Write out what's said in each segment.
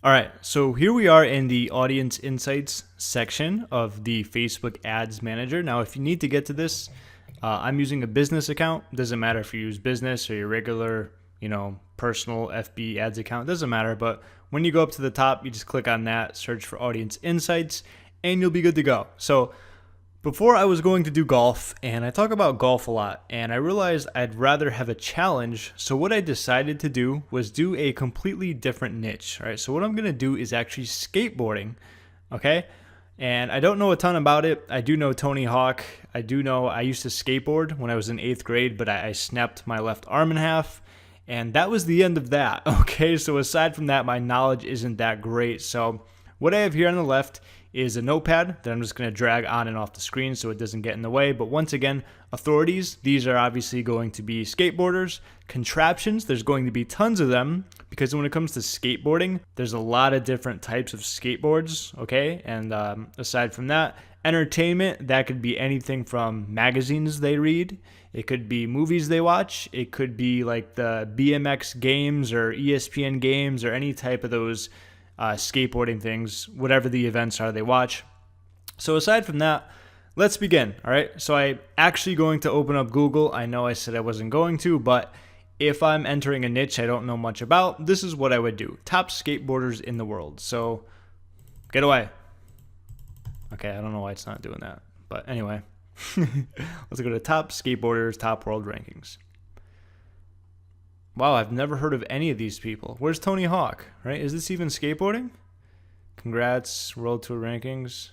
All right, so here we are in the audience insights section of the Facebook Ads Manager. Now, if you need to get to this, I'm using a business account. Doesn't matter if you use business or your regular, personal FB ads account. Doesn't matter. But when you go up to the top, you just click on that, search for audience insights, and you'll be good to go. So before I was going to do golf, and I talk about golf a lot, and I realized I'd rather have a challenge. So what I decided to do was do a completely different niche. All right, so what I'm gonna do is actually skateboarding. Okay, and I don't know a ton about it. I do know Tony Hawk. I do know I used to skateboard when I was in 8th grade, but I snapped my left arm in half. And that was the end of that. Okay, so aside from that, my knowledge isn't that great. So what I have here on the left is a notepad that I'm just going to drag on and off the screen so it doesn't get in the way. But once again, authorities, these are obviously going to be skateboarders. Contraptions, there's going to be tons of them because when it comes to skateboarding, there's a lot of different types of skateboards, okay? And aside from that, entertainment, that could be anything from magazines they read. It could be movies they watch. It could be like the BMX games or ESPN games or any type of those skateboarding things, whatever the events are they watch. So aside from that, let's begin. All right. So I'm actually going to open up Google. I know I said I wasn't going to, but if I'm entering a niche I don't know much about, this is what I would do. Top skateboarders in the world. So get away. Okay. I don't know why it's not doing that, but anyway, let's go to top skateboarders, top world rankings. Wow, I've never heard of any of these people. Where's Tony Hawk, right? Is this even skateboarding? Congrats, World Tour rankings.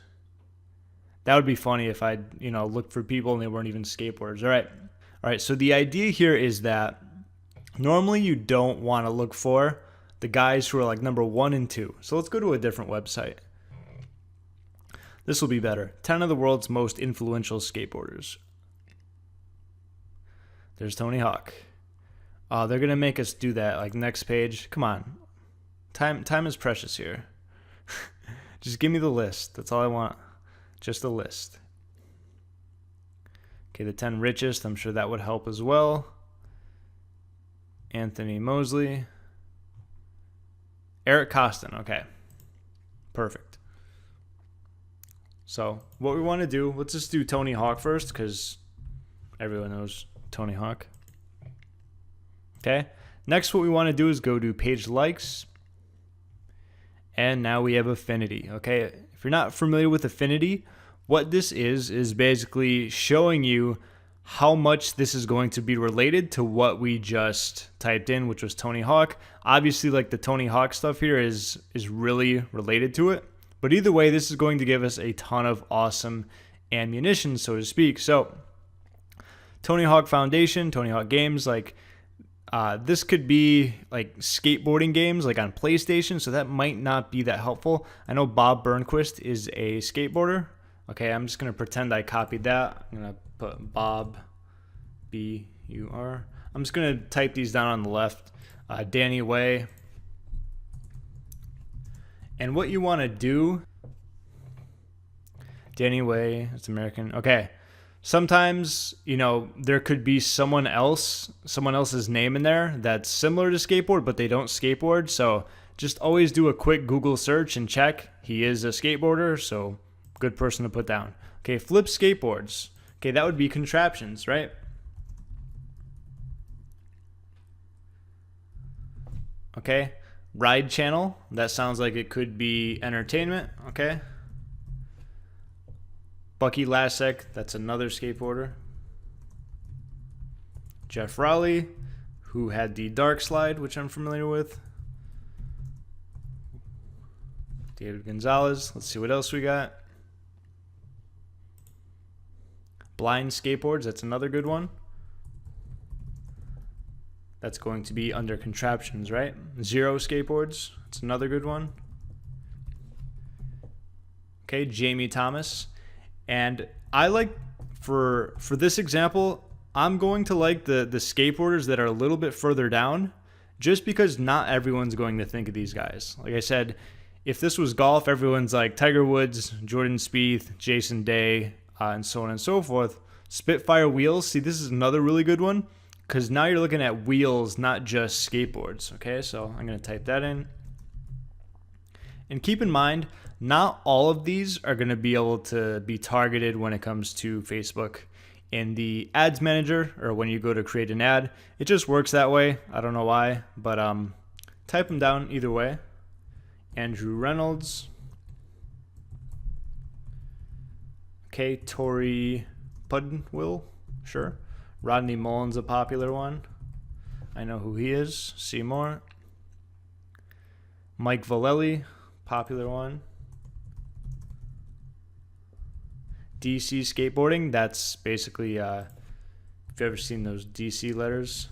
That would be funny if I, looked for people and they weren't even skateboarders. All right. So the idea here is that normally you don't want to look for the guys who are like number 1 and 2. So let's go to a different website. This will be better. 10 of the world's most influential skateboarders. There's Tony Hawk. They're going to make us do that. Like next page. Come on. Time is precious here. Just give me the list. That's all I want. Just a list. Okay, the 10 richest. I'm sure that would help as well. Anthony Mosley. Eric Costin. Okay. Perfect. So what we want to do, let's just do Tony Hawk first because everyone knows Tony Hawk. Okay. Next, what we want to do is go to page likes. And now we have affinity. Okay. If you're not familiar with affinity, what this is basically showing you how much this is going to be related to what we just typed in, which was Tony Hawk. Obviously, like the Tony Hawk stuff here is really related to it. But either way, this is going to give us a ton of awesome ammunition, so to speak. So Tony Hawk Foundation, Tony Hawk Games, this could be like skateboarding games like on PlayStation, so that might not be that helpful. I know Bob Burnquist is a skateboarder. Okay, I'm just going to pretend I copied that. I'm going to put Bob, B-U-R. I'm just going to type these down on the left. Danny Way. And what you want to do, Danny Way, it's American. Okay. Sometimes, there could be someone else's name in there that's similar to skateboard, but they don't skateboard. So just always do a quick Google search and check. He is a skateboarder, so good person to put down. Okay, flip skateboards. Okay, that would be contraptions, right? Okay, ride channel. That sounds like it could be entertainment. Okay. Bucky Lasek, that's another skateboarder. Jeff Rowley, who had the Dark Slide, which I'm familiar with. David Gonzalez. Let's see what else we got. Blind Skateboards, that's another good one. That's going to be under contraptions, right? Zero Skateboards, that's another good one. Okay, Jamie Thomas. And I like, for this example, I'm going to like the skateboarders that are a little bit further down, just because not everyone's going to think of these guys. Like I said, if this was golf, everyone's like Tiger Woods, Jordan Spieth, Jason Day, and so on and so forth. Spitfire wheels. See, this is another really good one because now you're looking at wheels, not just skateboards. Okay, so I'm going to type that in. And keep in mind, not all of these are going to be able to be targeted when it comes to Facebook. In the ads manager, or when you go to create an ad, it just works that way. I don't know why, but type them down either way. Andrew Reynolds. Okay, Tori Pudwill, sure. Rodney Mullen's a popular one. I know who he is. Seymour. Mike Vallely, popular one. DC Skateboarding, that's basically, if you've ever seen those DC letters,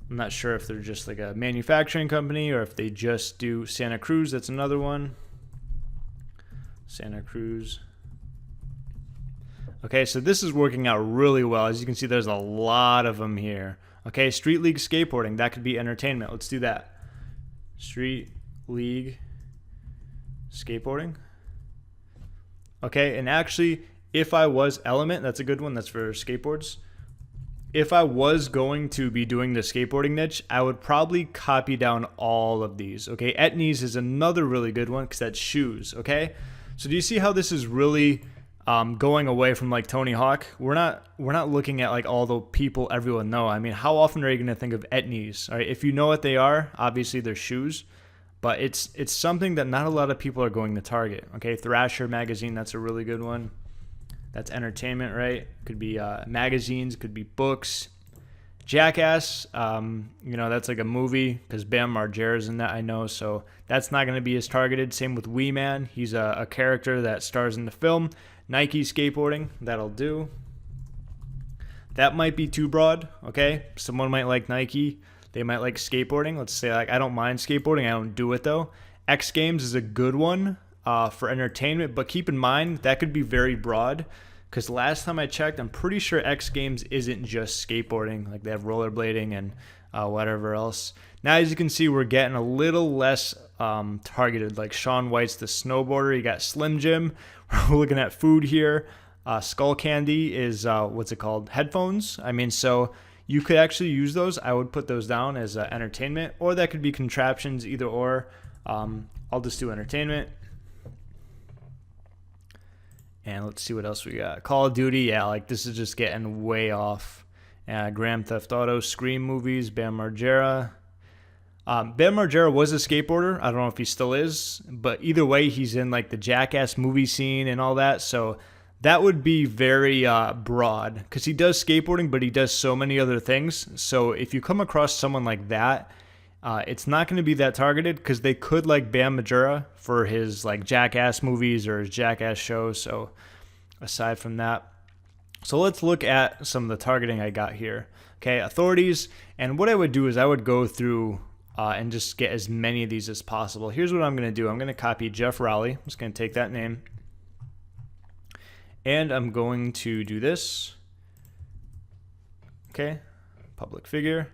I'm not sure if they're just like a manufacturing company or if they just do Santa Cruz. That's another one. Santa Cruz. Okay, so this is working out really well. As you can see, there's a lot of them here. Okay, Street League Skateboarding, that could be entertainment. Let's do that. Street League Skateboarding. Okay, and actually, if I was Element, that's a good one, that's for skateboards. If I was going to be doing the skateboarding niche, I would probably copy down all of these. Okay, Etnies is another really good one because that's shoes. Okay, so do you see how this is really going away from like Tony Hawk? We're not looking at like all the people everyone know. I mean, how often are you going to think of Etnies? All right, if you know what they are, obviously they're shoes, but it's something that not a lot of people are going to target. Okay, Thrasher magazine, that's a really good one. That's entertainment, right? Could be magazines, could be books. Jackass, that's like a movie because Bam Margera's in that, I know, so that's not going to be as targeted. Same with Wee Man, he's a character that stars in the film. Nike Skateboarding, that'll do. That might be too broad, okay? Someone might like Nike, they might like skateboarding. Let's say like I don't mind skateboarding, I don't do it though. X Games is a good one for entertainment, but keep in mind that could be very broad. Because last time I checked, I'm pretty sure X Games isn't just skateboarding. Like they have rollerblading and whatever else. Now, as you can see, we're getting a little less targeted. Like Shaun White's the snowboarder. You got Slim Jim. We're looking at food here. Skull Candy is, what's it called? Headphones. I mean, so you could actually use those. I would put those down as entertainment. Or that could be contraptions, either or. I'll just do entertainment. And let's see what else we got. Call of Duty, yeah, like this is just getting way off. Grand Theft Auto, Scream movies, Bam Margera. Bam Margera was a skateboarder. I don't know if he still is, but either way, he's in like the Jackass movie scene and all that. So that would be very broad because he does skateboarding, but he does so many other things. So if you come across someone like that, it's not going to be that targeted because they could like Bam Margera for his like Jackass movies or his Jackass shows. So aside from that, so let's look at some of the targeting I got here. Okay, authorities. And what I would do is I would go through and just get as many of these as possible. Here's what I'm going to do. I'm going to copy Jeff Rowley. I'm just going to take that name. And I'm going to do this. Okay, public figure.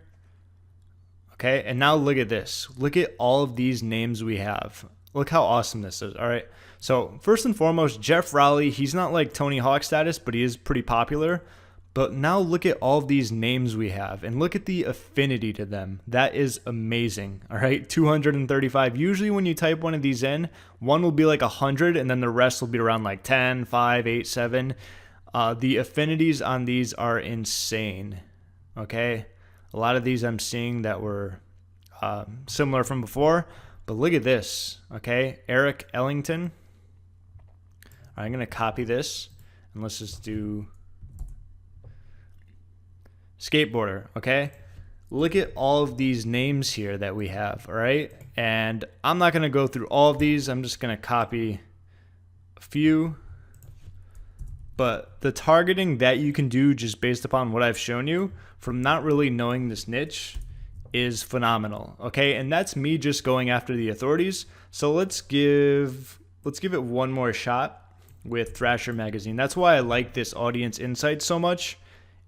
Okay, and now look at this. Look at all of these names we have. Look how awesome this is, all right? So first and foremost, Jeff Rowley, he's not like Tony Hawk status, but he is pretty popular. But now look at all of these names we have, and look at the affinity to them. That is amazing, all right? 235. Usually when you type one of these in, one will be like 100, and then the rest will be around like 10, 5, 8, 7. The affinities on these are insane, okay? A lot of these I'm seeing that were similar from before, but look at this, okay? Eric Ellington. All right, I'm going to copy this, and let's just do skateboarder, okay? Look at all of these names here that we have, all right? And I'm not going to go through all of these. I'm just going to copy a few. But the targeting that you can do just based upon what I've shown you from not really knowing this niche is phenomenal, okay? And that's me just going after the authorities. So let's give it one more shot with Thrasher magazine. That's why I like this audience insight so much,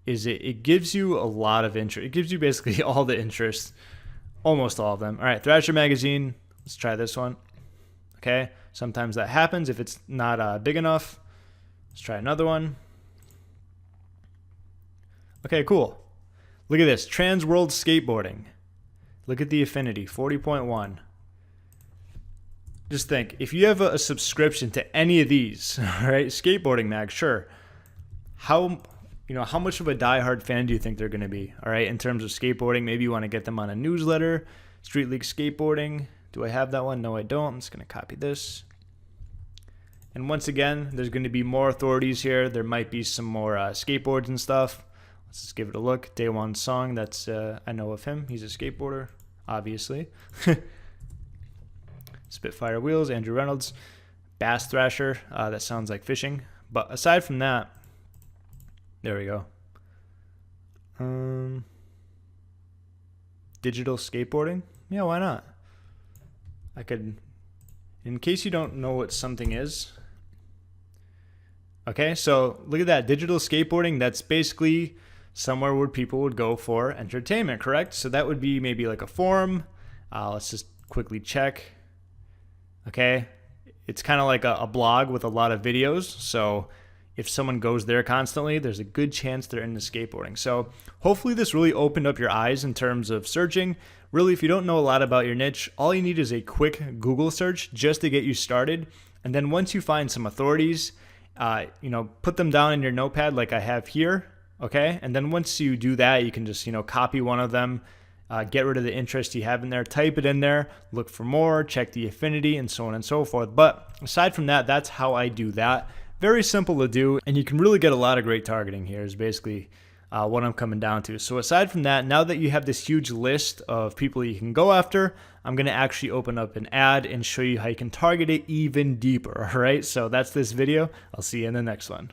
is it gives you a lot of interest. It gives you basically all the interest, almost all of them. All right, Thrasher magazine, let's try this one, okay? Sometimes that happens if it's not big enough. Let's try another one. Okay, cool. Look at this, Trans World Skateboarding. Look at the affinity, 40.1. just think, if you have a subscription to any of these, all right, Skateboarding Mag, sure. How much of a diehard fan do you think they're going to be? All right, in terms of skateboarding, maybe you want to get them on a newsletter. Street League Skateboarding. Do I have that one? No, I don't. I'm just going to copy this. And once again, there's going to be more authorities here. There might be some more skateboards and stuff. Let's just give it a look. Day One Song. That's I know of him. He's a skateboarder, obviously. Spitfire Wheels. Andrew Reynolds. Bass Thrasher. That sounds like fishing. But aside from that, there we go. Digital skateboarding? Yeah, why not? I could, in case you don't know what something is. Okay, so look at that. Digital skateboarding, that's basically somewhere where people would go for entertainment, correct? So that would be maybe like a forum. Let's just quickly check. Okay, it's kind of like a blog with a lot of videos. So if someone goes there constantly, there's a good chance they're into skateboarding. So hopefully this really opened up your eyes in terms of searching. Really, if you don't know a lot about your niche, all you need is a quick Google search just to get you started. And then once you find some authorities, put them down in your notepad like I have here, okay? And then once you do that, you can just, copy one of them, get rid of the interest you have in there, type it in there, look for more, check the affinity, and so on and so forth. But aside from that, that's how I do that. Very simple to do, and you can really get a lot of great targeting here is basically what I'm coming down to. So aside from that, now that you have this huge list of people you can go after, I'm going to actually open up an ad and show you how you can target it even deeper, all right? So that's this video. I'll see you in the next one.